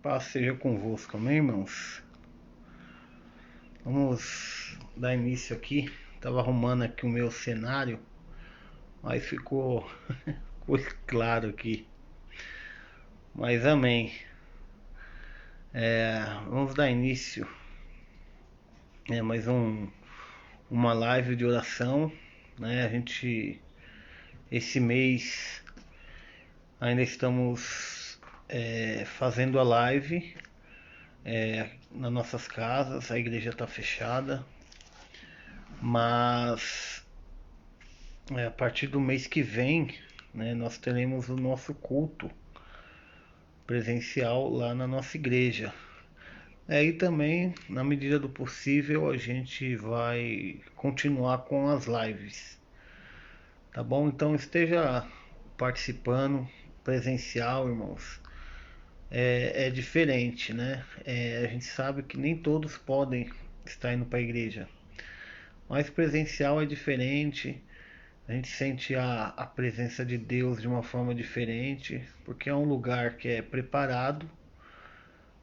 Paz seja convosco, amém, irmãos? Vamos dar início aqui. Tava arrumando aqui o meu cenário, mas ficou claro aqui. Mas amém. Vamos dar início. Mais uma live de oração, né? Esse mês ainda estamos fazendo a live nas nossas casas. A igreja está fechada, mas a partir do mês que vem, né, nós teremos o nosso culto presencial lá na nossa igreja. Aí também, na medida do possível, a gente vai continuar com as lives, tá bom? Então esteja participando presencial, irmãos. É diferente, né? A gente sabe que nem todos podem estar indo para a igreja, mas presencial é diferente. A gente sente a presença de Deus de uma forma diferente, porque é um lugar que é preparado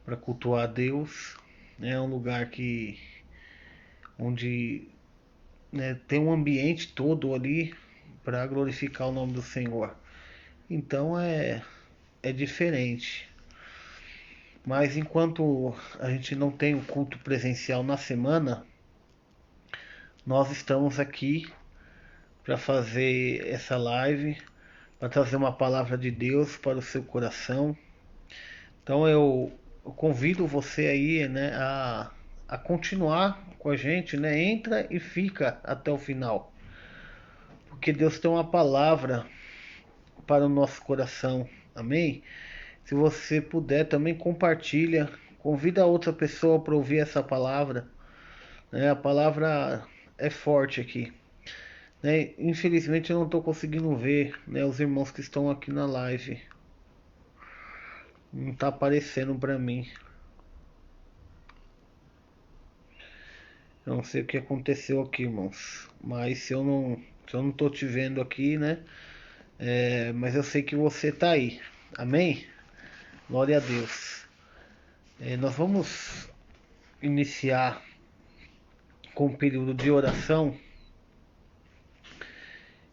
para cultuar a Deus, né? É um lugar onde, né, tem um ambiente todo ali para glorificar o nome do Senhor. Então é diferente. Mas enquanto a gente não tem o culto presencial na semana, nós estamos aqui para fazer essa live, para trazer uma palavra de Deus para o seu coração. Então eu convido você aí, né, a continuar com a gente, né? Entra e fica até o final, porque Deus tem uma palavra para o nosso coração, amém? Se você puder, também compartilha, convida outra pessoa para ouvir essa palavra, né? A palavra é forte aqui, né? Infelizmente eu não estou conseguindo ver, né, os irmãos que estão aqui na live, não está aparecendo para mim. Eu não sei o que aconteceu aqui, irmãos. Mas se eu não tô te vendo aqui, né? Mas eu sei que você tá aí. Amém? Glória a Deus. Nós vamos iniciar com um período de oração.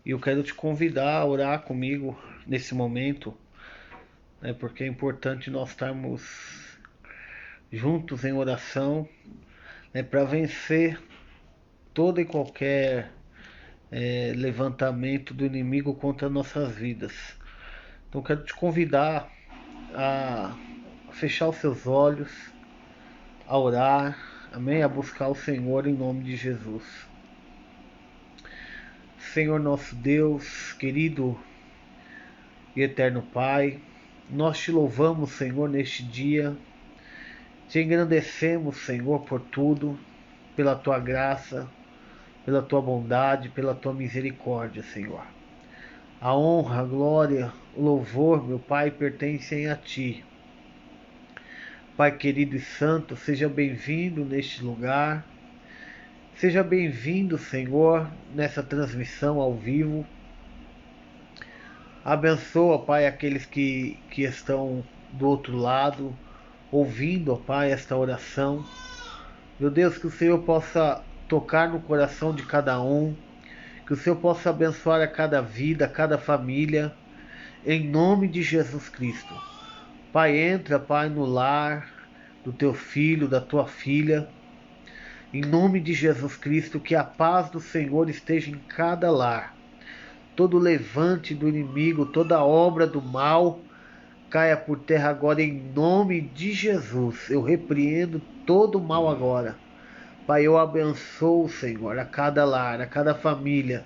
E eu quero te convidar a orar comigo nesse momento, né? Porque é importante nós estarmos juntos em oração, né? Para vencer todo e qualquer levantamento do inimigo contra nossas vidas. Então quero te convidar a fechar os seus olhos, a orar, amém? A buscar o Senhor em nome de Jesus. Senhor nosso Deus, querido e eterno Pai, nós te louvamos, Senhor, neste dia, te engrandecemos, Senhor, por tudo, pela tua graça, pela tua bondade, pela tua misericórdia, Senhor. A honra, a glória, o louvor, meu Pai, pertencem a ti. Pai querido e santo, seja bem-vindo neste lugar. Seja bem-vindo, Senhor, nessa transmissão ao vivo. Abençoa, Pai, aqueles que estão do outro lado, ouvindo, ó Pai, esta oração. Meu Deus, que o Senhor possa tocar no coração de cada um, que o Senhor possa abençoar a cada vida, a cada família, em nome de Jesus Cristo. Pai, entra, Pai, no lar do teu filho, da tua filha. Em nome de Jesus Cristo, que a paz do Senhor esteja em cada lar. Todo levante do inimigo, toda obra do mal, caia por terra agora em nome de Jesus. Eu repreendo todo o mal agora. Pai, eu abençoo, Senhor, a cada lar, a cada família.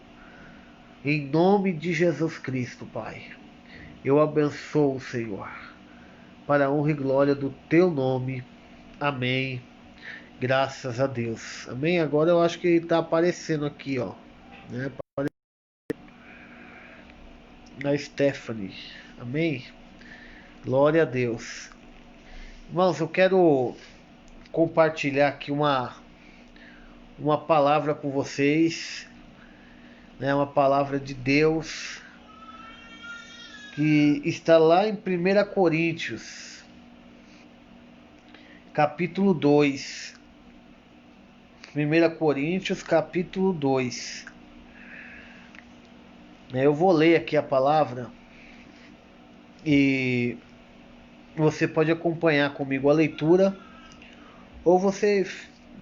Em nome de Jesus Cristo, Pai. Eu abençoo, Senhor, para a honra e glória do teu nome. Amém. Graças a Deus. Amém? Agora eu acho que está aparecendo aqui, ó. Né? Na Stephanie. Amém? Glória a Deus. Irmãos, eu quero compartilhar aqui uma palavra com vocês, né? Uma palavra de Deus que está lá em 1 Coríntios, capítulo 2. 1 Coríntios, capítulo 2. Eu vou ler aqui a palavra e você pode acompanhar comigo a leitura, ou você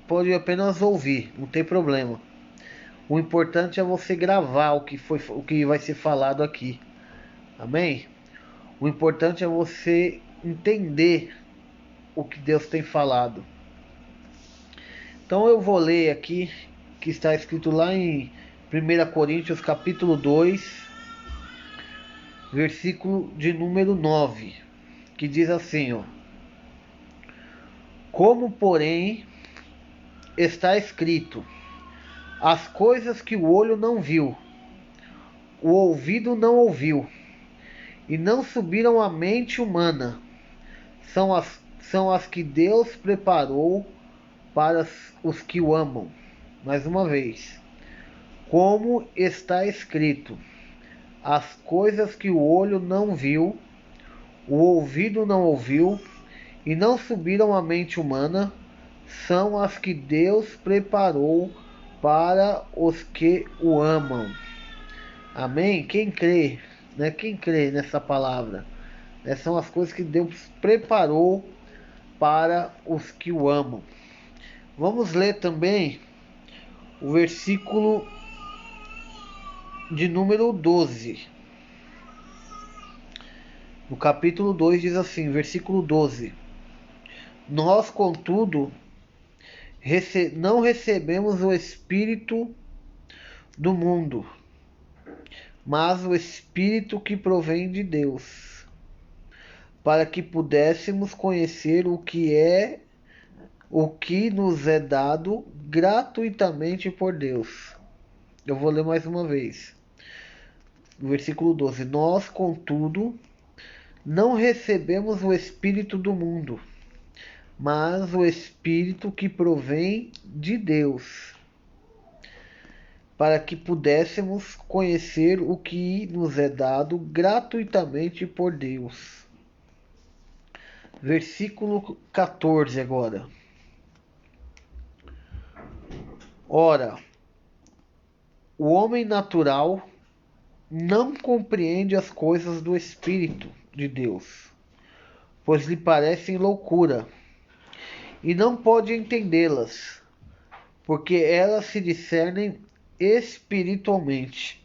pode apenas ouvir, não tem problema. O importante é você gravar o que vai ser falado aqui. Amém? O importante é você entender o que Deus tem falado. Então eu vou ler aqui, que está escrito lá em 1 Coríntios capítulo 2, versículo de número 9, que diz assim, ó: Como, porém, está escrito, as coisas que o olho não viu, o ouvido não ouviu, e não subiram à mente humana, são as que Deus preparou para os que o amam. Mais uma vez. Como está escrito, as coisas que o olho não viu, o ouvido não ouviu, e não subiram à mente humana, são as que Deus preparou para os que o amam. Amém? Quem crê, né? Quem crê nessa palavra? São as coisas que Deus preparou para os que o amam. Vamos ler também o versículo de número 12. No capítulo 2 diz assim, versículo 12: Nós, contudo, não recebemos o Espírito do mundo, mas o Espírito que provém de Deus, para que pudéssemos conhecer o que nos é dado gratuitamente por Deus. Eu vou ler mais uma vez. No versículo 12: Nós, contudo, não recebemos o Espírito do mundo, mas o Espírito que provém de Deus, para que pudéssemos conhecer o que nos é dado gratuitamente por Deus. Versículo 14 agora. Ora, o homem natural não compreende as coisas do Espírito de Deus, pois lhe parecem loucura, e não pode entendê-las, porque elas se discernem espiritualmente.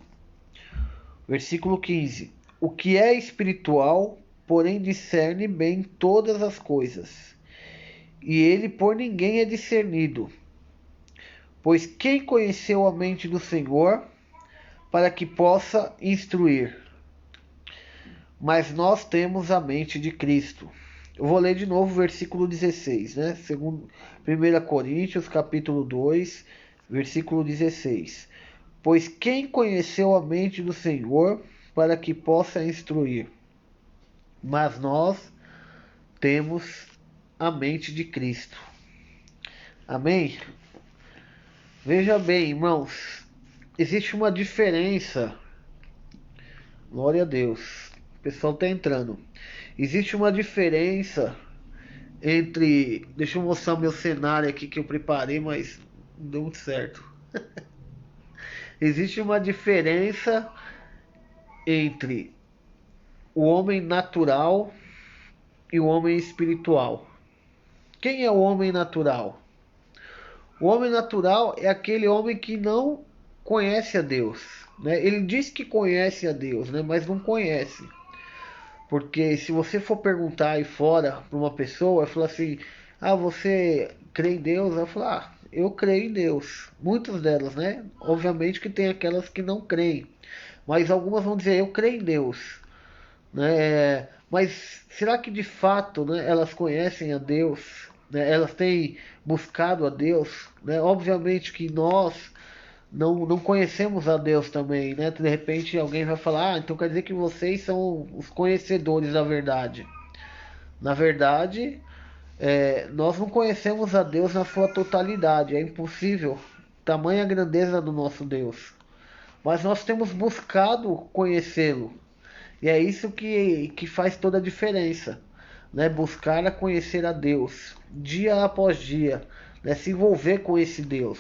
Versículo 15. O que é espiritual, porém, discerne bem todas as coisas, e ele por ninguém é discernido. Pois quem conheceu a mente do Senhor, para que possa instruir? Mas nós temos a mente de Cristo. Eu vou ler de novo o versículo 16, né? Segundo 1 Coríntios, capítulo 2, versículo 16. Pois quem conheceu a mente do Senhor, para que possa instruir? Mas nós temos a mente de Cristo. Amém? Veja bem, irmãos, existe uma diferença. Glória a Deus. O pessoal está entrando. Existe uma diferença entre... Deixa eu mostrar o meu cenário aqui que eu preparei, mas não deu muito certo. Existe uma diferença entre o homem natural e o homem espiritual. Quem é o homem natural? O homem natural é aquele homem que não conhece a Deus, né? Ele diz que conhece a Deus, né? Mas não conhece. Porque se você for perguntar aí fora para uma pessoa, ela fala assim: ah, você crê em Deus? Ela fala: ah, eu creio em Deus. Muitas delas, né? Obviamente que tem aquelas que não creem, mas algumas vão dizer: eu creio em Deus, né? Mas será que de fato, né, elas conhecem a Deus? Né? Elas têm buscado a Deus? Né? Obviamente que nós não conhecemos a Deus também, né? De repente alguém vai falar: ah, então quer dizer que vocês são os conhecedores da verdade. Na verdade, nós não conhecemos a Deus na sua totalidade, é impossível, tamanha a grandeza do nosso Deus. Mas nós temos buscado conhecê-lo, e é isso que faz toda a diferença. né, buscar a conhecer a Deus dia após dia, né, se envolver com esse Deus.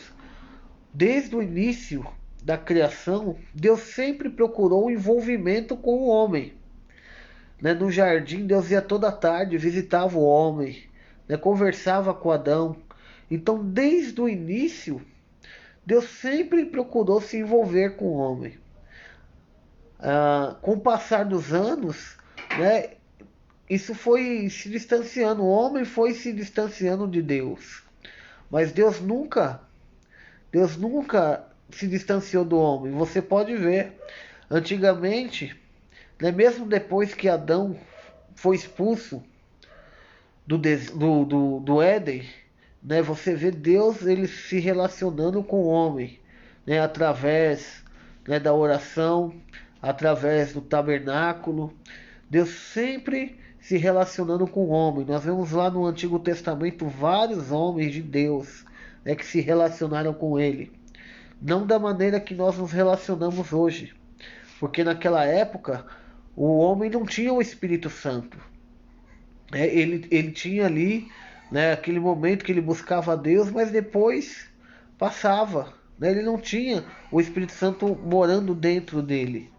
Desde o início da criação, Deus sempre procurou o envolvimento com o homem. Né, no jardim, Deus ia toda tarde, visitava o homem, né, conversava com Adão. Então, desde o início, Deus sempre procurou se envolver com o homem. Com o passar dos anos, né, isso foi se distanciando, o homem foi se distanciando de Deus. Mas Deus nunca se distanciou do homem. Você pode ver, antigamente, né, mesmo depois que Adão foi expulso do Éden, né, você vê Deus ele se relacionando com o homem, né, através, né, da oração, através do tabernáculo. Deus sempre se relacionando com o homem. Nós vemos lá no Antigo Testamento vários homens de Deus, né, que se relacionaram com ele. Não da maneira que nós nos relacionamos hoje. Porque naquela época o homem não tinha o Espírito Santo. Ele tinha ali, né, aquele momento que ele buscava a Deus, mas depois passava. Né, ele não tinha o Espírito Santo morando dentro dele.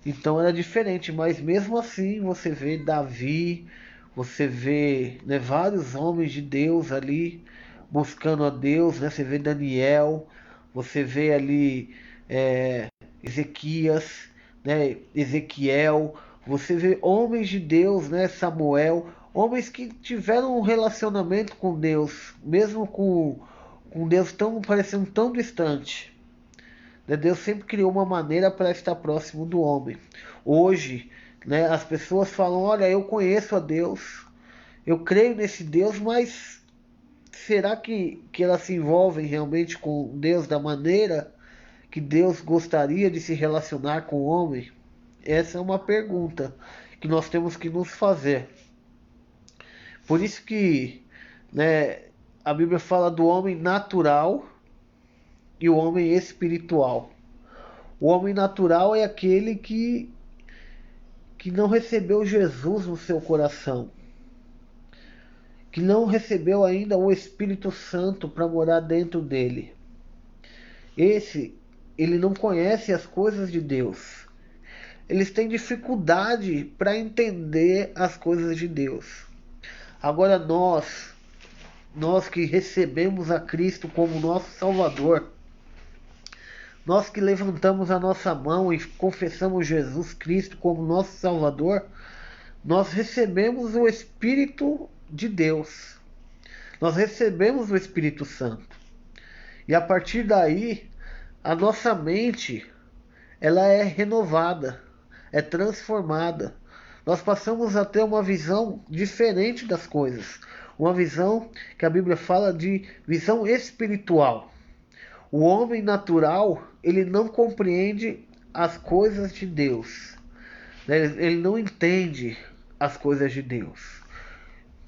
Então era diferente, mas mesmo assim você vê Davi, você vê, né, vários homens de Deus ali buscando a Deus, né? Você vê Daniel, você vê ali Ezequias, né, Ezequiel, você vê homens de Deus, né, Samuel, homens que tiveram um relacionamento com Deus, mesmo com Deus tão parecendo tão distante. Deus sempre criou uma maneira para estar próximo do homem. Hoje, né, as pessoas falam: olha, eu conheço a Deus, eu creio nesse Deus, mas será que elas se envolvem realmente com Deus da maneira que Deus gostaria de se relacionar com o homem? Essa é uma pergunta que nós temos que nos fazer. Por isso que, né, a Bíblia fala do homem natural e o homem espiritual. O homem natural é aquele que não recebeu Jesus no seu coração, que não recebeu ainda o Espírito Santo para morar dentro dele. Ele não conhece as coisas de Deus. Eles têm dificuldade para entender as coisas de Deus. Agora nós que recebemos a Cristo como nosso Salvador, nós que levantamos a nossa mão e confessamos Jesus Cristo como nosso Salvador, nós recebemos o Espírito de Deus. Nós recebemos o Espírito Santo. E a partir daí, a nossa mente, ela é renovada, é transformada. Nós passamos a ter uma visão diferente das coisas. Uma visão que a Bíblia fala de visão espiritual. O homem natural, ele não compreende as coisas de Deus. Ele não entende as coisas de Deus.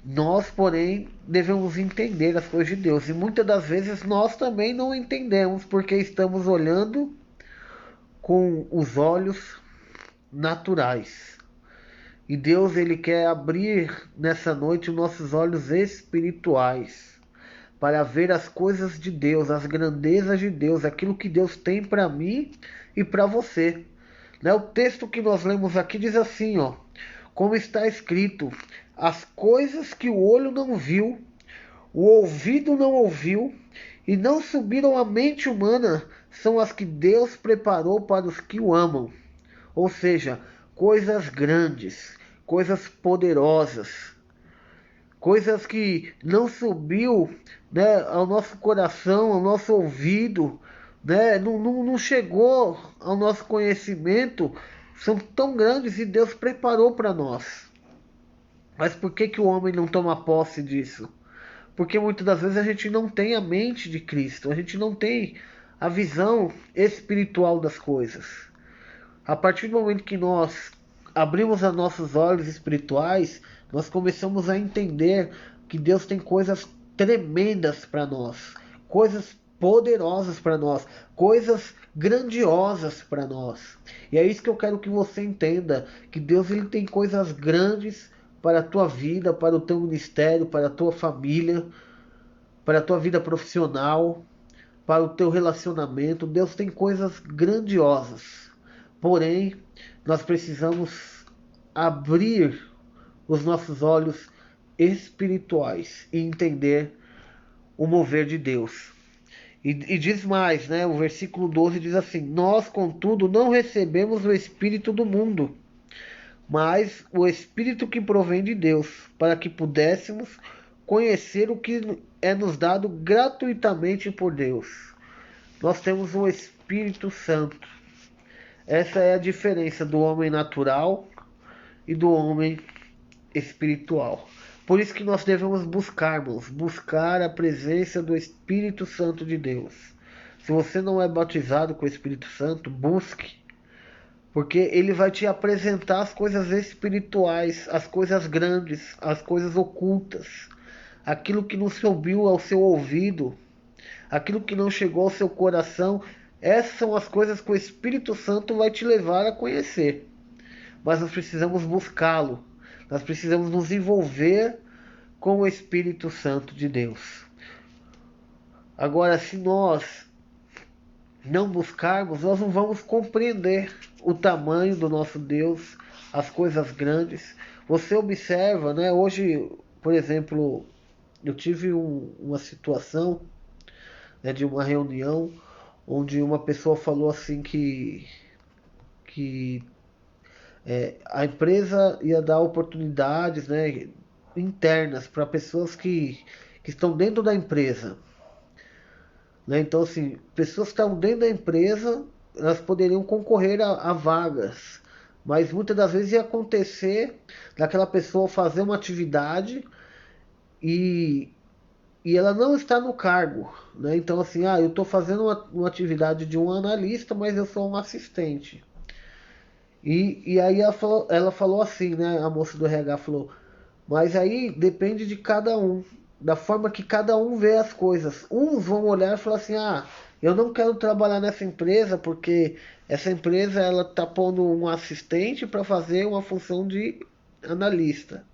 Nós, porém, devemos entender as coisas de Deus. E muitas das vezes nós também não entendemos, porque estamos olhando com os olhos naturais. E Deus, ele quer abrir nessa noite os nossos olhos espirituais, para ver as coisas de Deus, as grandezas de Deus, aquilo que Deus tem para mim e para você. Né? O texto que nós lemos aqui diz assim, ó, como está escrito: as coisas que o olho não viu, o ouvido não ouviu e não subiram à mente humana são as que Deus preparou para os que o amam. Ou seja, coisas grandes, coisas poderosas, coisas que não subiu, né, ao nosso coração, ao nosso ouvido, né, não chegou ao nosso conhecimento, são tão grandes e Deus preparou para nós. Mas por que o homem não toma posse disso? Porque muitas das vezes a gente não tem a mente de Cristo, a gente não tem a visão espiritual das coisas. A partir do momento que nós abrimos os nossos olhos espirituais, nós começamos a entender que Deus tem coisas tremendas para nós, coisas poderosas para nós, coisas grandiosas para nós. E é isso que eu quero que você entenda, que Deus ele tem coisas grandes, para a tua vida, para o teu ministério, para a tua família, para a tua vida profissional, para o teu relacionamento. Deus tem coisas grandiosas. Porém, nós precisamos abrir os nossos olhos espirituais e entender o mover de Deus. E diz mais, né? O versículo 12 diz assim: Nós, contudo, não recebemos o Espírito do mundo, mas o Espírito que provém de Deus, para que pudéssemos conhecer o que é nos dado gratuitamente por Deus. Nós temos o Espírito Santo. Essa é a diferença do homem natural e do homem espiritual. Por isso que nós devemos buscar a presença do Espírito Santo de Deus. Se você não é batizado com o Espírito Santo, busque, porque ele vai te apresentar as coisas espirituais, as coisas grandes, as coisas ocultas, aquilo que não subiu ao seu ouvido, aquilo que não chegou ao seu coração. Essas são as coisas que o Espírito Santo vai te levar a conhecer. Mas nós precisamos buscá-lo. Nós precisamos nos envolver com o Espírito Santo de Deus. Agora, se nós não buscarmos, nós não vamos compreender o tamanho do nosso Deus, as coisas grandes. Você observa, né? Hoje, por exemplo, eu tive uma situação, né, de uma reunião onde uma pessoa falou assim que a empresa ia dar oportunidades, né, internas para pessoas que estão dentro da empresa. Né? Então, assim, pessoas que estão dentro da empresa, elas poderiam concorrer a vagas. Mas muitas das vezes ia acontecer daquela pessoa fazer uma atividade e, e ela não está no cargo. Né? Então, assim, eu estou fazendo uma atividade de um analista, mas eu sou um assistente. E aí ela falou assim, né? A moça do RH falou, mas aí depende de cada um, da forma que cada um vê as coisas. Uns vão olhar e falar assim, eu não quero trabalhar nessa empresa porque essa empresa ela tá pondo um assistente para fazer uma função de analista.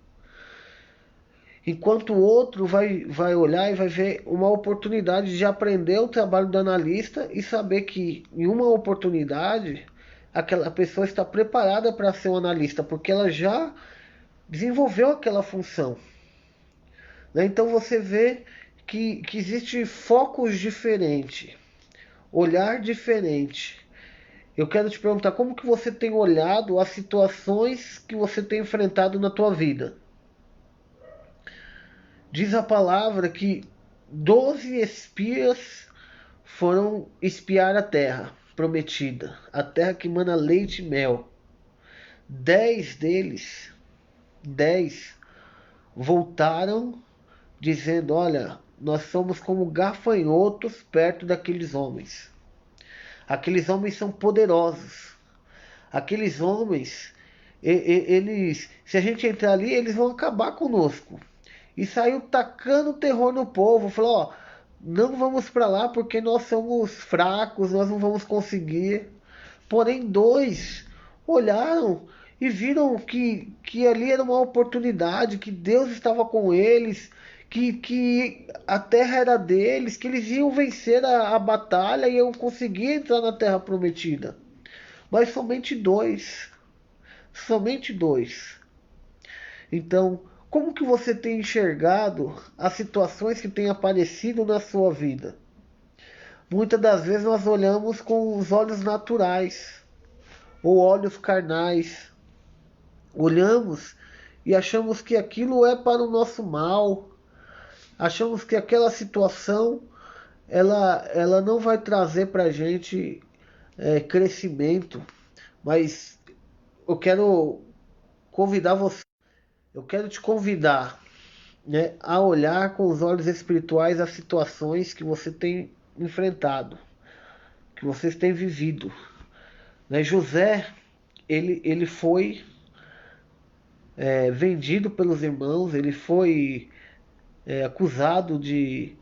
Enquanto o outro vai olhar e vai ver uma oportunidade de aprender o trabalho do analista e saber que em uma oportunidade aquela pessoa está preparada para ser um analista, porque ela já desenvolveu aquela função. Né? Então você vê que existe focos diferentes, olhar diferente. Eu quero te perguntar como que você tem olhado as situações que você tem enfrentado na tua vida. Diz a palavra que 12 espias foram espiar a terra prometida, a terra que mana leite e mel. 10 deles, 10 voltaram dizendo, olha, nós somos como gafanhotos perto daqueles homens. Aqueles homens são poderosos. Aqueles homens, eles, se a gente entrar ali, eles vão acabar conosco. E saiu tacando terror no povo. Falou, não vamos para lá porque nós somos fracos, nós não vamos conseguir. Porém, 2 olharam e viram que ali era uma oportunidade, que Deus estava com eles, que a terra era deles, que eles iam vencer a batalha e iam conseguir entrar na terra prometida. Mas somente 2. Somente 2. Então, como que você tem enxergado as situações que têm aparecido na sua vida? Muitas das vezes nós olhamos com os olhos naturais ou olhos carnais. Olhamos e achamos que aquilo é para o nosso mal. Achamos que aquela situação ela não vai trazer para a gente crescimento. Mas eu quero convidar você. Eu quero te convidar, né, a olhar com os olhos espirituais as situações que você tem enfrentado, que vocês têm vivido. Né? José, ele foi vendido pelos irmãos, ele foi acusado de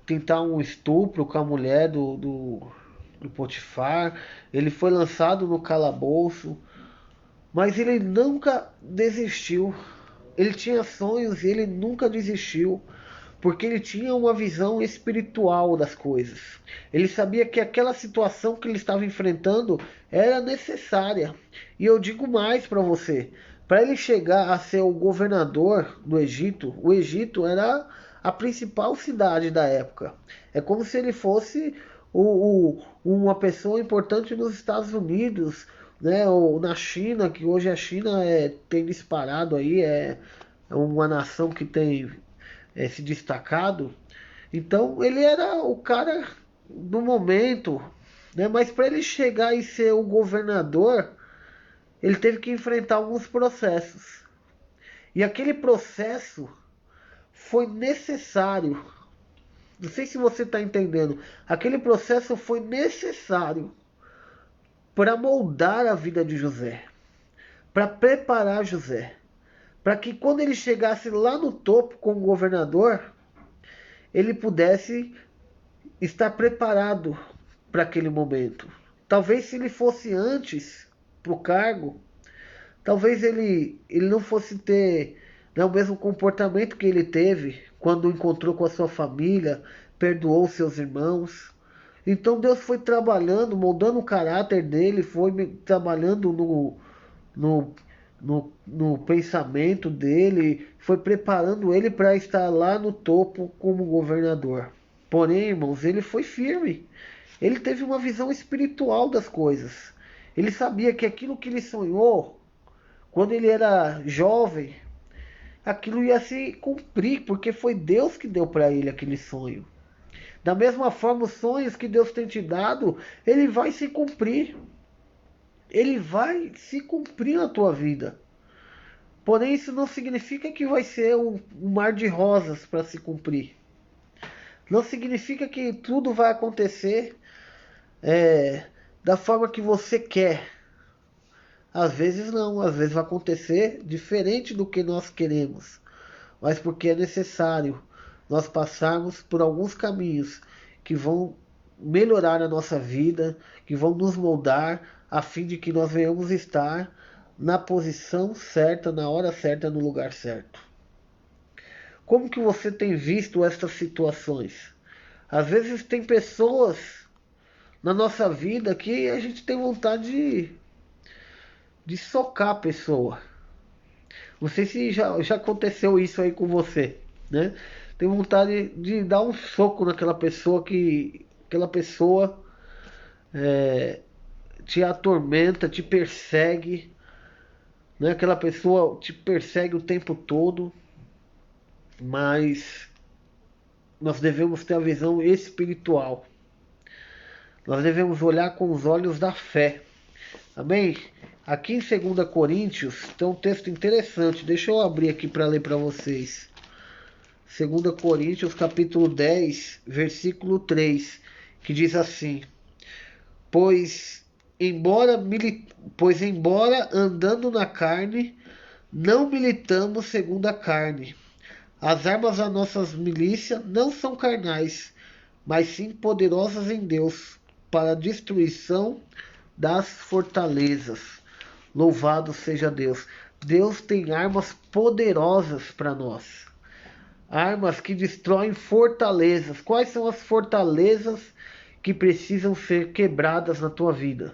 tentar um estupro com a mulher do Potifar, ele foi lançado no calabouço, Mas ele nunca desistiu. Ele tinha sonhos e ele nunca desistiu, porque ele tinha uma visão espiritual das coisas. Ele sabia que aquela situação que ele estava enfrentando era necessária. E eu digo mais para você, para ele chegar a ser o governador do Egito, o Egito era a principal cidade da época. É como se ele fosse uma pessoa importante nos Estados Unidos, né, ou na China, que hoje a China tem disparado aí, é uma nação que tem se destacado. Então ele era o cara do momento, né? Mas para ele chegar e ser o governador, ele teve que enfrentar alguns processos. E aquele processo foi necessário. Não sei se você está entendendo. Aquele processo foi necessário para moldar a vida de José, para preparar José, para que quando ele chegasse lá no topo como governador, ele pudesse estar preparado para aquele momento. Talvez se ele fosse antes para o cargo, talvez ele não fosse ter, né, o mesmo comportamento que ele teve quando encontrou com a sua família, perdoou seus irmãos. Então Deus foi trabalhando, moldando o caráter dele, foi trabalhando no, no pensamento dele, foi preparando ele para estar lá no topo como governador. Porém, irmãos, ele foi firme. Ele teve uma visão espiritual das coisas. Ele sabia que aquilo que ele sonhou, quando ele era jovem, aquilo ia se cumprir, porque foi Deus que deu para ele aquele sonho. Da mesma forma, os sonhos que Deus tem te dado, ele vai se cumprir. Ele vai se cumprir na tua vida. Porém, isso não significa que vai ser um mar de rosas para se cumprir. Não significa que tudo vai acontecer da forma que você quer. Às vezes não, às vezes vai acontecer diferente do que nós queremos. Mas porque é necessário nós passarmos por alguns caminhos que vão melhorar a nossa vida, que vão nos moldar, a fim de que nós venhamos estar na posição certa, na hora certa, no lugar certo. Como que você tem visto essas situações? Às vezes tem pessoas na nossa vida que a gente tem vontade de socar a pessoa. Não sei se já aconteceu isso aí com você, né? Tem vontade de dar um soco naquela pessoa que aquela pessoa te atormenta, te persegue, né? Aquela pessoa te persegue o tempo todo, mas nós devemos ter a visão espiritual. Nós devemos olhar com os olhos da fé. Amém? Aqui em 2 Coríntios tem um texto interessante. Deixa eu abrir aqui para ler para vocês. 2 Coríntios capítulo 10, versículo 3, que diz assim: Pois embora andando na carne, não militamos segundo a carne. As armas da nossa milícia não são carnais, mas sim poderosas em Deus, para a destruição das fortalezas. Louvado seja Deus. Deus tem armas poderosas para nós. Armas que destroem fortalezas. Quais são as fortalezas que precisam ser quebradas na tua vida?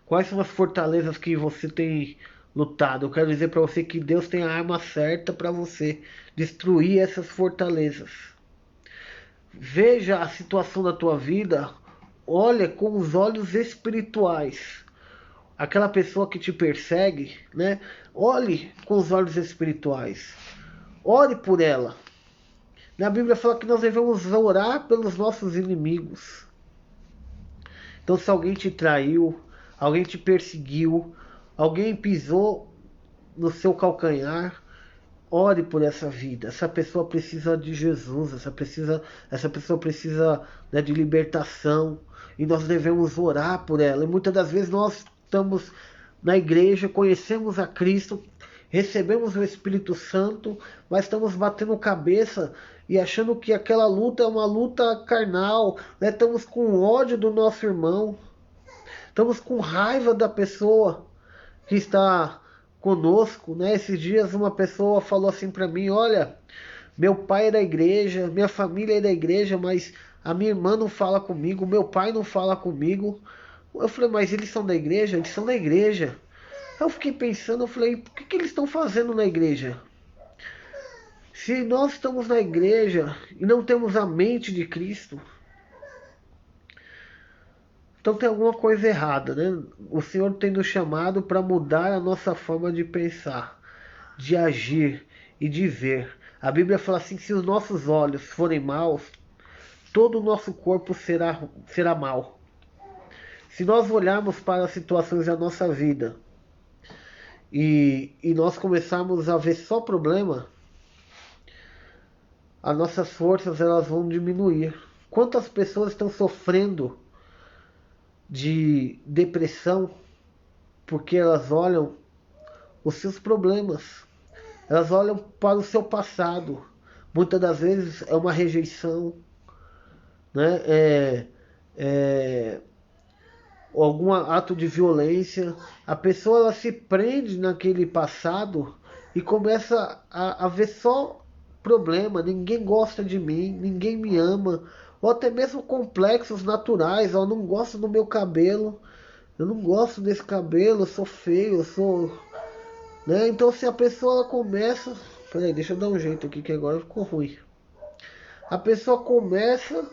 Quais são as fortalezas que você tem lutado? Eu quero dizer para você que Deus tem a arma certa para você destruir essas fortalezas. Veja a situação da tua vida, olha com os olhos espirituais. Aquela pessoa que te persegue, né? Olhe com os olhos espirituais. Ore por ela. Na Bíblia fala que nós devemos orar pelos nossos inimigos. Então, se alguém te traiu, alguém te perseguiu, alguém pisou no seu calcanhar, ore por essa vida. Essa pessoa precisa de Jesus, essa pessoa precisa, né, de libertação, e nós devemos orar por ela. E muitas das vezes nós estamos na igreja, conhecemos a Cristo, recebemos o Espírito Santo, mas estamos batendo cabeça e achando que aquela luta é uma luta carnal, né? Estamos com ódio do nosso irmão, estamos com raiva da pessoa, que está conosco, né? Esses dias uma pessoa falou assim para mim, olha, meu pai é da igreja, minha família é da igreja, mas a minha irmã não fala comigo, meu pai não fala comigo. Eu falei, mas eles são da igreja? Eles são da igreja. Eu fiquei pensando, eu falei, por que eles estão fazendo na igreja? Se nós estamos na igreja e não temos a mente de Cristo, então tem alguma coisa errada, né? O Senhor tem nos chamado para mudar a nossa forma de pensar, de agir e de ver. A Bíblia fala assim: se os nossos olhos forem maus, todo o nosso corpo será mau. Se nós olharmos para as situações da nossa vida e nós começarmos a ver só problema, as nossas forças elas vão diminuir. Quantas pessoas estão sofrendo de depressão porque elas olham os seus problemas, elas olham para o seu passado. Muitas das vezes é uma rejeição, né? É algum ato de violência. A pessoa ela se prende naquele passado e começa a ver só problema. Ninguém gosta de mim, ninguém me ama, ou até mesmo complexos naturais. Eu não gosto do meu cabelo, eu não gosto desse cabelo, eu sou feio, eu sou, né? Então se a pessoa ela começa, peraí, deixa eu dar um jeito aqui que agora ficou ruim. A pessoa começa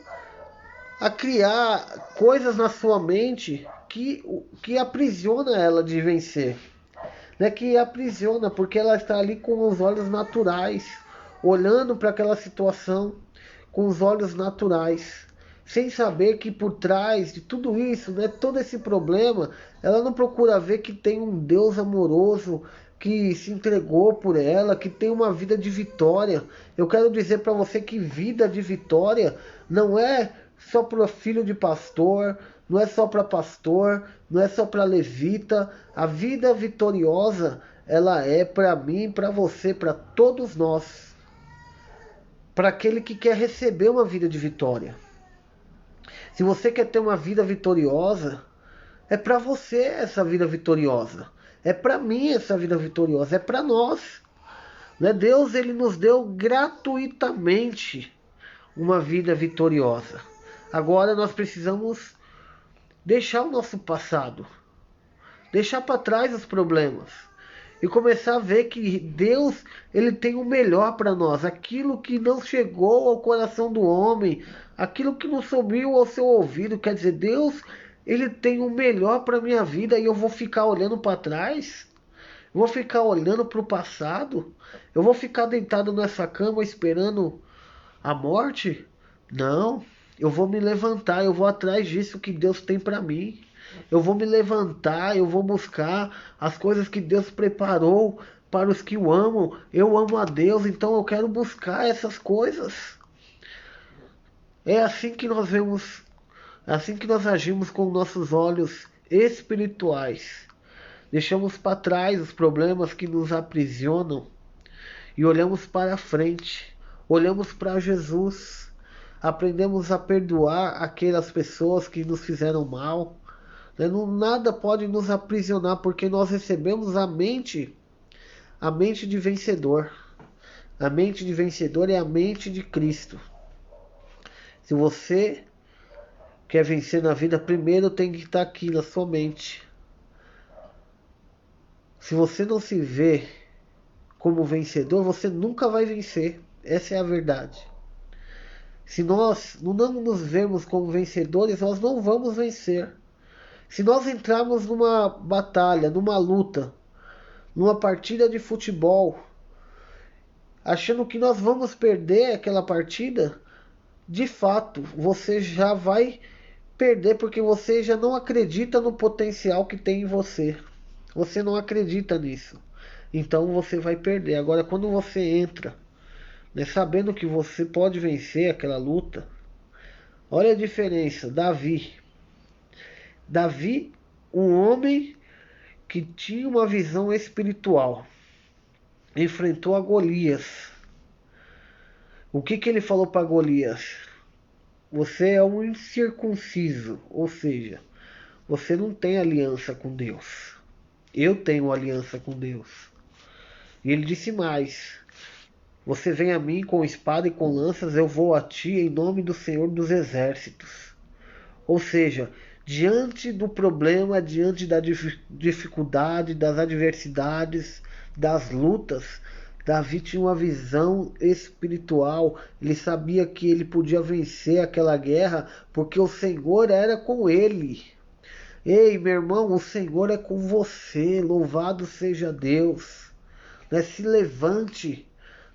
a criar coisas na sua mente que aprisiona ela de vencer, né? Que aprisiona porque ela está ali com os olhos naturais, olhando para aquela situação com os olhos naturais, sem saber que por trás de tudo isso, né, todo esse problema, ela não procura ver que tem um Deus amoroso que se entregou por ela, que tem uma vida de vitória. Eu quero dizer para você que vida de vitória não é só para filho de pastor, não é só para pastor, não é só para levita. A vida vitoriosa, ela é para mim, para você, para todos nós. Para aquele que quer receber uma vida de vitória. Se você quer ter uma vida vitoriosa, é para você essa vida vitoriosa. É para mim essa vida vitoriosa, é para nós. Né? Deus ele nos deu gratuitamente uma vida vitoriosa. Agora nós precisamos deixar o nosso passado, deixar para trás os problemas e começar a ver que Deus ele tem o melhor para nós, aquilo que não chegou ao coração do homem, aquilo que não subiu ao seu ouvido, quer dizer, Deus ele tem o melhor para minha vida e eu vou ficar olhando para trás? Eu vou ficar olhando para o passado? Eu vou ficar deitado nessa cama esperando a morte? Não, eu vou me levantar, eu vou atrás disso que Deus tem para mim. Eu vou me levantar, eu vou buscar as coisas que Deus preparou para os que o amam. Eu amo a Deus, então eu quero buscar essas coisas. É assim que nós vemos, é assim que nós agimos com nossos olhos espirituais. Deixamos para trás os problemas que nos aprisionam e olhamos para frente. Olhamos para Jesus. Aprendemos a perdoar aquelas pessoas que nos fizeram mal. Nada pode nos aprisionar porque nós recebemos a mente de vencedor. A mente de vencedor é a mente de Cristo. Se você quer vencer na vida, primeiro tem que estar aqui na sua mente. Se você não se vê como vencedor, você nunca vai vencer. Essa é a verdade. Se nós não nos vermos como vencedores, nós não vamos vencer. Se nós entrarmos numa batalha, numa luta, numa partida de futebol, achando que nós vamos perder aquela partida, de fato, você já vai perder porque você já não acredita no potencial que tem em você. Você não acredita nisso. Então você vai perder. Agora, quando você entra, né, sabendo que você pode vencer aquela luta, olha a diferença. Davi, um homem que tinha uma visão espiritual, enfrentou a Golias. O que ele falou para Golias? Você é um incircunciso, ou seja, você não tem aliança com Deus. Eu tenho aliança com Deus. E ele disse mais: você vem a mim com espada e com lanças, eu vou a ti em nome do Senhor dos Exércitos. Ou seja, diante do problema, diante da dificuldade, das adversidades, das lutas, Davi tinha uma visão espiritual. Ele sabia que ele podia vencer aquela guerra porque o Senhor era com ele. Ei, meu irmão, o Senhor é com você. Louvado seja Deus. Né? Se levante,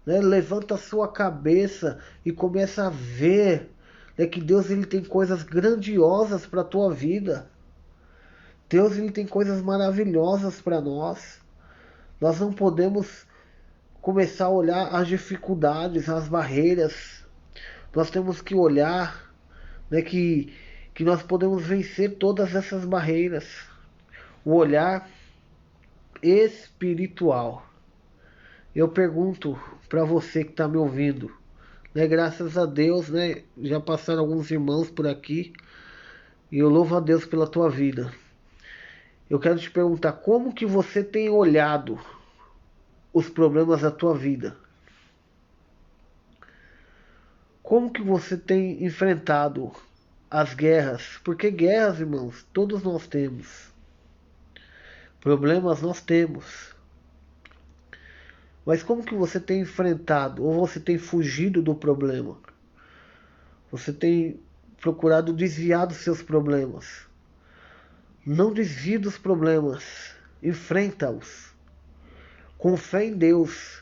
né? Levanta a sua cabeça e começa a ver, né, que Deus ele tem coisas grandiosas para a tua vida. Deus ele tem coisas maravilhosas para nós. Nós não podemos começar a olhar as dificuldades, as barreiras. Nós temos que olhar, né, que nós podemos vencer todas essas barreiras. O olhar espiritual. Eu pergunto para você que está me ouvindo, né, graças a Deus, né, já passaram alguns irmãos por aqui e eu louvo a Deus pela tua vida. Eu quero te perguntar como que você tem olhado os problemas da tua vida? Como que você tem enfrentado as guerras? Porque guerras, irmãos, todos nós temos. Problemas nós temos. Mas como que você tem enfrentado ou você tem fugido do problema? Você tem procurado desviar dos seus problemas? Não desvie dos problemas, enfrenta-os. Com fé em Deus,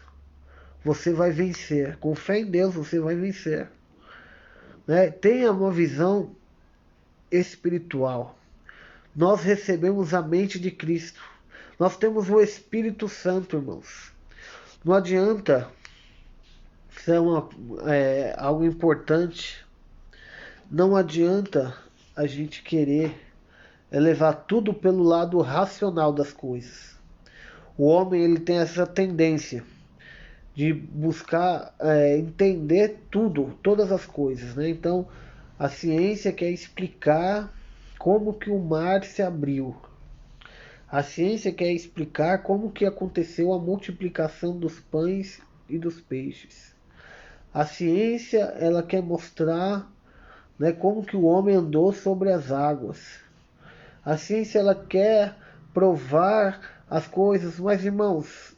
você vai vencer. Com fé em Deus, você vai vencer. Né? Tenha uma visão espiritual. Nós recebemos a mente de Cristo. Nós temos o Espírito Santo, irmãos. Não adianta, isso é algo importante. Não adianta a gente querer levar tudo pelo lado racional das coisas. O homem ele tem essa tendência de buscar entender tudo, todas as coisas, né? Então, a ciência quer explicar como que o mar se abriu. A ciência quer explicar como que aconteceu a multiplicação dos pães e dos peixes. A ciência ela quer mostrar, né, como que o homem andou sobre as águas. A ciência ela quer provar as coisas, mas irmãos,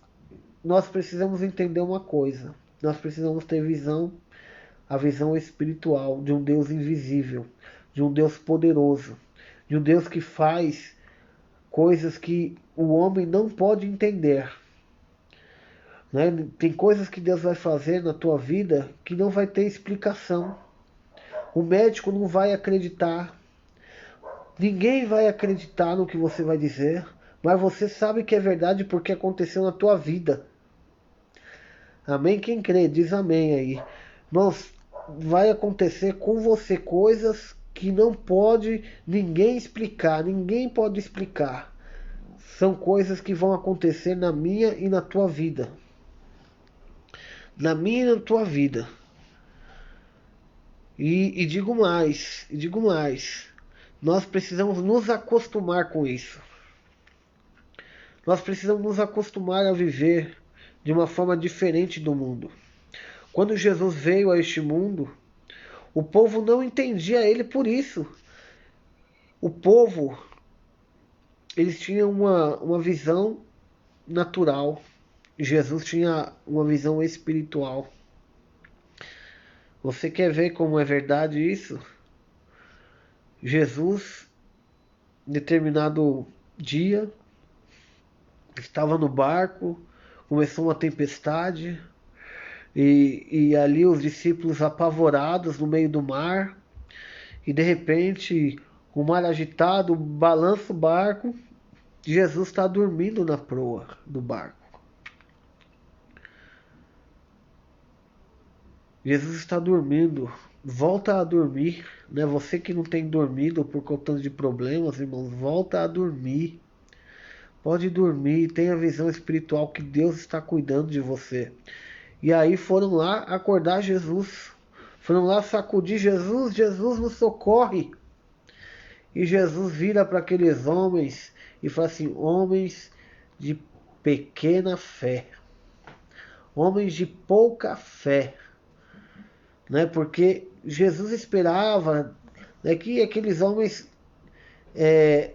nós precisamos entender uma coisa. Nós precisamos ter visão, a visão espiritual de um Deus invisível, de um Deus poderoso, de um Deus que faz coisas que o homem não pode entender. Né? Tem coisas que Deus vai fazer na tua vida que não vai ter explicação. O médico não vai acreditar. Ninguém vai acreditar no que você vai dizer, mas você sabe que é verdade porque aconteceu na tua vida. Amém? Quem crê, diz amém aí. Irmãos, vai acontecer com você coisas que não pode ninguém explicar, ninguém pode explicar. São coisas que vão acontecer na minha e na tua vida. Na minha e na tua vida. E digo mais, nós precisamos nos acostumar com isso. Nós precisamos nos acostumar a viver de uma forma diferente do mundo. Quando Jesus veio a este mundo, o povo não entendia ele por isso. O povo, eles tinham uma visão natural. Jesus tinha uma visão espiritual. Você quer ver como é verdade isso? Jesus, em determinado dia, estava no barco, começou uma tempestade, e ali os discípulos apavorados no meio do mar, e de repente o mar agitado balança o barco, e Jesus está dormindo na proa do barco. Jesus está dormindo, volta a dormir, né? Você que não tem dormido por conta de problemas, irmãos, volta a dormir. Pode dormir, tenha visão espiritual que Deus está cuidando de você. E aí foram lá acordar Jesus. Foram lá sacudir Jesus, Jesus nos socorre. E Jesus vira para aqueles homens e fala assim: homens de pequena fé, homens de pouca fé, né? Porque Jesus esperava, né, que aqueles homens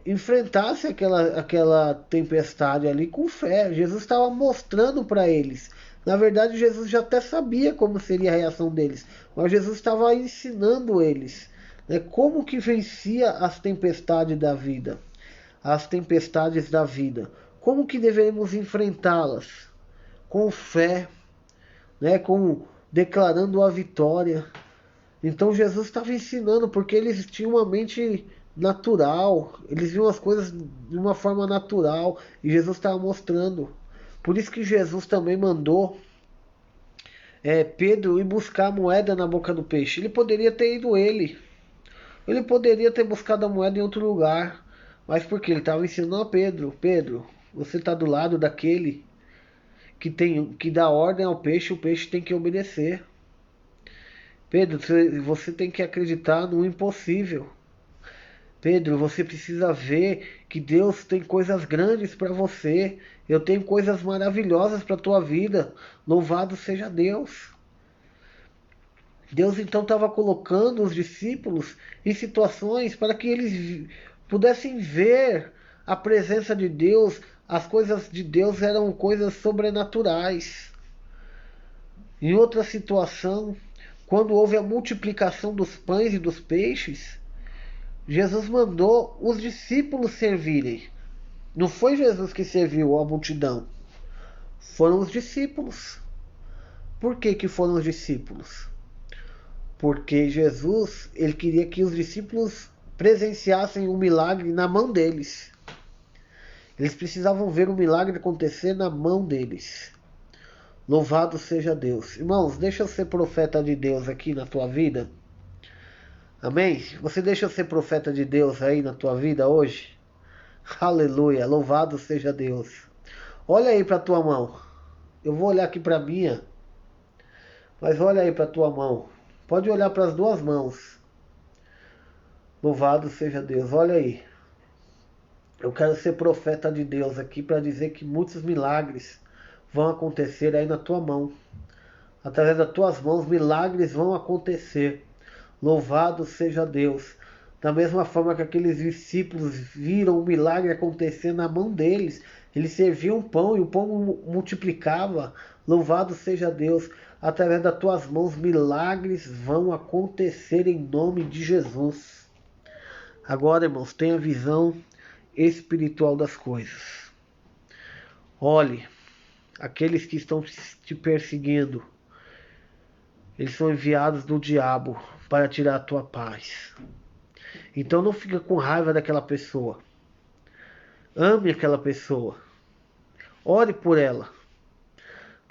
enfrentassem aquela tempestade ali com fé. Jesus estava mostrando para eles. Na verdade, Jesus já até sabia como seria a reação deles, mas Jesus estava ensinando eles, né, como que vencia as tempestades da vida, as tempestades da vida, como que devemos enfrentá-las com fé, né, com declarando a vitória. Então Jesus estava ensinando, porque eles tinham uma mente natural, eles viam as coisas de uma forma natural, e Jesus estava mostrando. Por isso que Jesus também mandou Pedro ir buscar a moeda na boca do peixe. Ele poderia ter ido ele poderia ter buscado a moeda em outro lugar, mas porque ele estava ensinando a Pedro: Pedro, você está do lado daquele que dá ordem ao peixe, o peixe tem que obedecer. Pedro, você tem que acreditar no impossível. Pedro, você precisa ver que Deus tem coisas grandes para você. Eu tenho coisas maravilhosas para a tua vida. Louvado seja Deus. Deus então estava colocando os discípulos em situações para que eles pudessem ver a presença de Deus. As coisas de Deus eram coisas sobrenaturais. Em outra situação, quando houve a multiplicação dos pães e dos peixes, Jesus mandou os discípulos servirem. Não foi Jesus que serviu a multidão, foram os discípulos. Por que que foram os discípulos? Porque Jesus, ele queria que os discípulos presenciassem um milagre na mão deles. Eles precisavam ver o milagre acontecer na mão deles. Louvado seja Deus. Irmãos, deixa eu ser profeta de Deus aqui na tua vida. Amém? Você deixa eu ser profeta de Deus aí na tua vida hoje? Aleluia, louvado seja Deus. Olha aí para tua mão. Eu vou olhar aqui para minha, mas olha aí para tua mão. Pode olhar para as duas mãos. Louvado seja Deus. Olha aí. Eu quero ser profeta de Deus aqui para dizer que muitos milagres vão acontecer aí na tua mão. Através das tuas mãos, milagres vão acontecer. Louvado seja Deus. Da mesma forma que aqueles discípulos viram o milagre acontecer na mão deles, eles serviam pão e o pão multiplicava. Louvado seja Deus. Através das tuas mãos, milagres vão acontecer em nome de Jesus. Agora, irmãos, tenha a visão espiritual das coisas. Olhe, aqueles que estão te perseguindo, eles são enviados do diabo para tirar a tua paz. Então não fica com raiva daquela pessoa. Ame aquela pessoa. Ore por ela.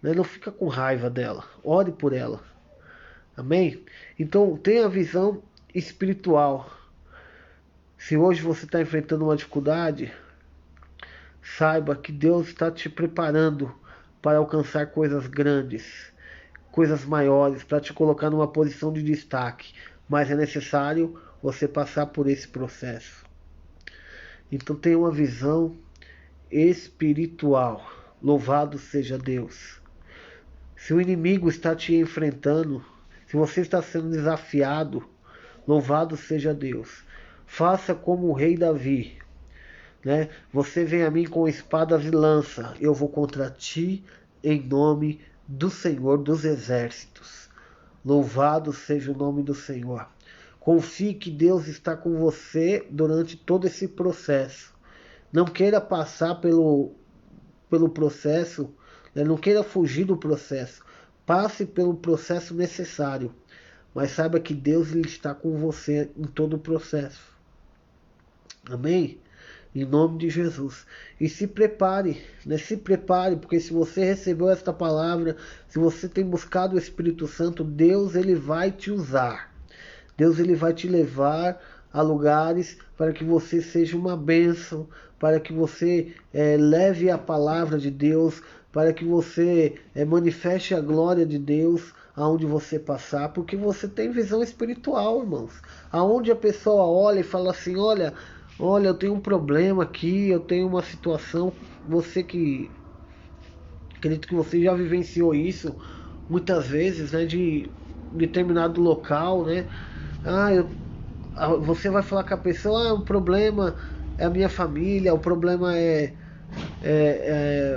Não fica com raiva dela. Ore por ela. Amém? Então tenha a visão espiritual. Se hoje você está enfrentando uma dificuldade, saiba que Deus está te preparando para alcançar coisas grandes, coisas maiores, para te colocar numa posição de destaque. Mas é necessário você passar por esse processo. Então tenha uma visão espiritual. Louvado seja Deus. Se o inimigo está te enfrentando, se você está sendo desafiado, louvado seja Deus. Faça como o rei Davi, né? Você vem a mim com espadas e lança, eu vou contra ti em nome do Senhor dos Exércitos. Louvado seja o nome do Senhor. Confie que Deus está com você durante todo esse processo. Não queira passar pelo processo, né? Não queira fugir do processo. Passe pelo processo necessário. Mas saiba que Deus ele está com você em todo o processo. Amém? Em nome de Jesus. E se prepare, né? Se prepare, porque se você recebeu esta palavra, se você tem buscado o Espírito Santo, Deus ele vai te usar. Deus ele vai te levar a lugares para que você seja uma bênção, para que você leve a palavra de Deus, para que você manifeste a glória de Deus aonde você passar, porque você tem visão espiritual, irmãos. Aonde a pessoa olha e fala assim, olha, Olha, eu tenho um problema aqui, eu tenho uma situação. Você que acredito que você já vivenciou isso muitas vezes, né? De determinado local, né? Ah, você vai falar com a pessoa, o problema é a minha família, o problema é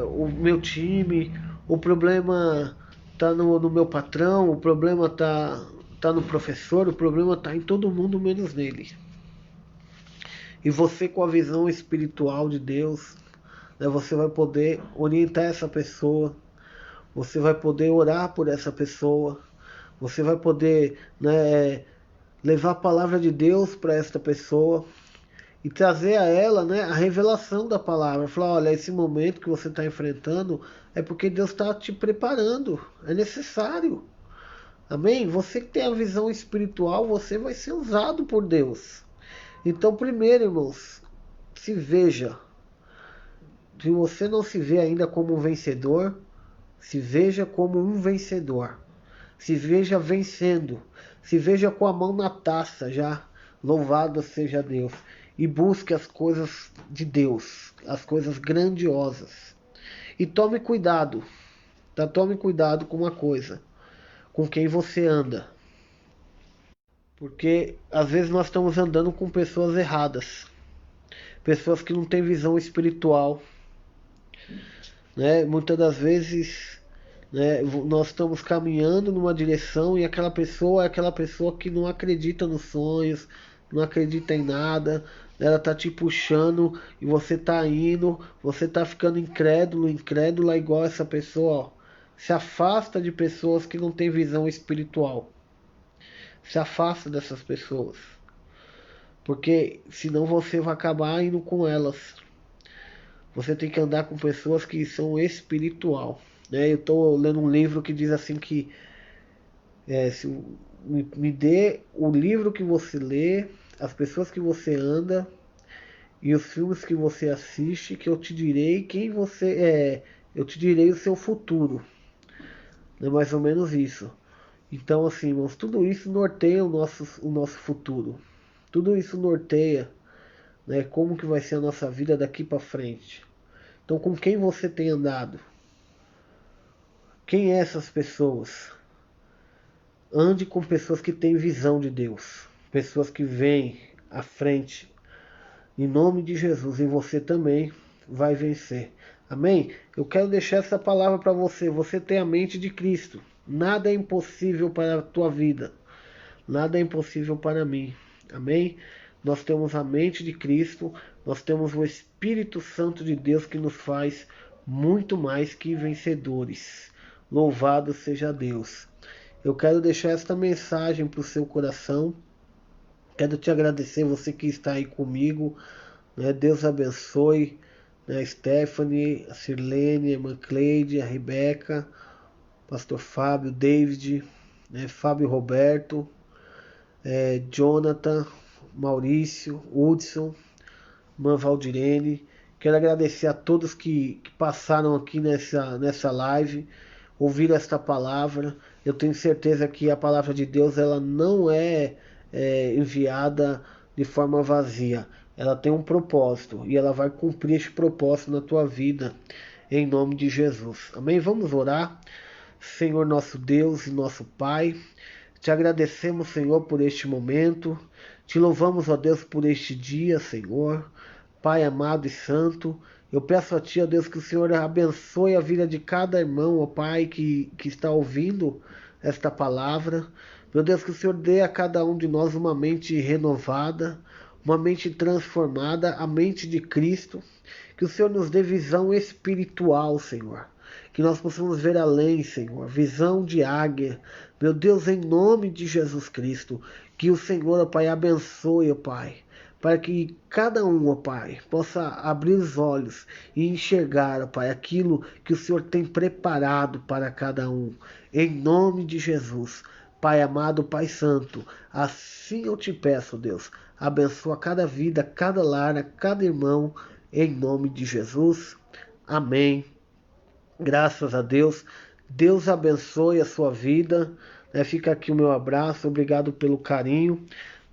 o meu time, o problema tá no meu patrão, o problema tá no professor, o problema tá em todo mundo menos nele. E você com a visão espiritual de Deus, né, você vai poder orientar essa pessoa, você vai poder orar por essa pessoa, você vai poder, né, levar a palavra de Deus para esta pessoa e trazer a ela, né, a revelação da palavra. Falar, olha, esse momento que você está enfrentando é porque Deus está te preparando, é necessário. Amém? Você que tem a visão espiritual, você vai ser usado por Deus. Então, primeiro, irmãos, se veja. Se você não se vê ainda como um vencedor, se veja como um vencedor. Se veja vencendo. Se veja com a mão na taça já. Louvado seja Deus. E busque as coisas de Deus, as coisas grandiosas. E tome cuidado, tá? Tome cuidado com uma coisa, com quem você anda. Porque às vezes nós estamos andando com pessoas erradas, pessoas que não têm visão espiritual, né? Muitas das vezes, né, nós estamos caminhando numa direção e aquela pessoa é aquela pessoa que não acredita nos sonhos, não acredita em nada, ela tá te puxando e você tá indo, você tá ficando incrédulo, incrédula igual essa pessoa, ó. Se afasta de pessoas que não têm visão espiritual. Se afasta dessas pessoas. Porque senão você vai acabar indo com elas. Você tem que andar com pessoas que são espiritual. Né? Eu estou lendo um livro que diz assim que se, me dê o livro que você lê, as pessoas que você anda e os filmes que você assiste, que eu te direi quem você é. Eu te direi o seu futuro. É mais ou menos isso. Então, assim, irmãos, tudo isso norteia o nosso futuro. Tudo isso norteia, né, como que vai ser a nossa vida daqui para frente. Então, com quem você tem andado? Quem é essas pessoas? Ande com pessoas que têm visão de Deus, pessoas que veem à frente. Em nome de Jesus, e você também vai vencer. Amém? Eu quero deixar essa palavra para você. Você tem a mente de Cristo. Nada é impossível para a tua vida. Nada é impossível para mim. Amém? Nós temos a mente de Cristo. Nós temos o Espírito Santo de Deus que nos faz muito mais que vencedores. Louvado seja Deus. Eu quero deixar esta mensagem para o seu coração. Quero te agradecer, você que está aí comigo. Né? Deus abençoe, né? A Stephanie, a Sirlene, a irmã Cleide, a Rebeca, Pastor Fábio, David, né? Fábio Roberto, Jonathan, Maurício, Hudson, irmã Valdirene. Quero agradecer a todos que passaram aqui nessa live, ouviram esta palavra. Eu tenho certeza que a palavra de Deus ela não é enviada de forma vazia. Ela tem um propósito e ela vai cumprir esse propósito na tua vida, em nome de Jesus. Amém? Vamos orar. Senhor nosso Deus e nosso Pai, te agradecemos, Senhor, por este momento. Te louvamos, ó Deus, por este dia, Senhor. Pai amado e santo, eu peço a Ti, ó Deus, que o Senhor abençoe a vida de cada irmão, ó Pai, que está ouvindo esta palavra. Meu Deus, que o Senhor dê a cada um de nós uma mente renovada, uma mente transformada, a mente de Cristo. Que o Senhor nos dê visão espiritual, Senhor. Que nós possamos ver além, Senhor. Visão de águia. Meu Deus, em nome de Jesus Cristo. Que o Senhor, ó Pai, abençoe, ó Pai. Para que cada um, ó Pai, possa abrir os olhos e enxergar, ó Pai, aquilo que o Senhor tem preparado para cada um. Em nome de Jesus. Pai amado, Pai santo, assim eu te peço, Deus, abençoa cada vida, cada lar, cada irmão, em nome de Jesus. Amém. Graças a Deus. Deus abençoe a sua vida. Fica aqui o meu abraço. Obrigado pelo carinho.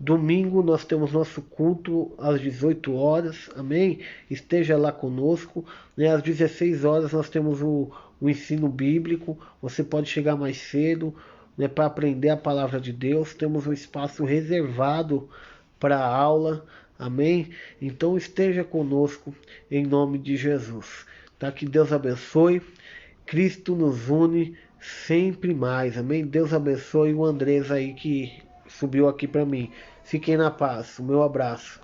Domingo nós temos nosso culto às 18 horas, amém? Esteja lá conosco, né? Às 16 horas nós temos o ensino bíblico, você pode chegar mais cedo, né, para aprender a palavra de Deus. Temos um espaço reservado para a aula, amém? Então esteja conosco em nome de Jesus, tá? Que Deus abençoe, Cristo nos une sempre mais, amém? Deus abençoe o Andrés aí que subiu aqui para mim. Fiquem na paz. O meu abraço.